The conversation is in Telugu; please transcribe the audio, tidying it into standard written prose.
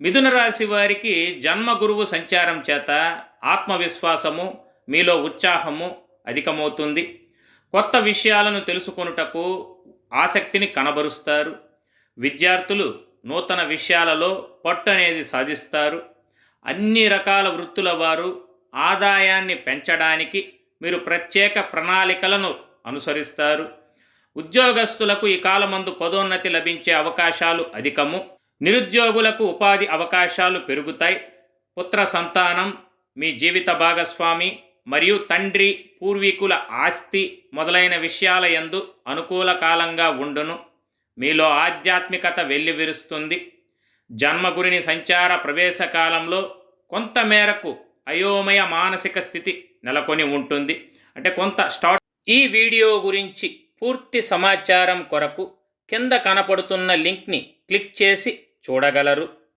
మిథున రాశి వారికి జన్మ గురువు సంచారం చేత ఆత్మవిశ్వాసము, మీలో ఉత్సాహము అధికమవుతుంది. కొత్త విషయాలను తెలుసుకొనుటకు ఆసక్తిని కనబరుస్తారు. విద్యార్థులు నూతన విషయాలలో పట్టు అనేది సాధిస్తారు. అన్ని రకాల వృత్తుల వారు ఆదాయాన్ని పెంచడానికి మీరు ప్రత్యేక ప్రణాళికలను అనుసరిస్తారు. ఉద్యోగస్తులకు ఈ కాలమందు పదోన్నతి లభించే అవకాశాలు అధికము. నిరుద్యోగులకు ఉపాధి అవకాశాలు పెరుగుతాయి. పుత్ర సంతానం, మీ జీవిత భాగస్వామి మరియు తండ్రి పూర్వీకుల ఆస్తి మొదలైన విషయాల యందు అనుకూల కాలంగా ఉండును. మీలో ఆధ్యాత్మికత వెల్లివిరుస్తుంది. జన్మగురిని సంచార ప్రవేశ కాలంలో కొంతమేరకు అయోమయ మానసిక స్థితి నెలకొని ఉంటుంది. అంటే కొంత స్టార్ట్. ఈ వీడియో గురించి పూర్తి సమాచారం కొరకు కింద కనపడుతున్న లింక్ని క్లిక్ చేసి చూడగలరు.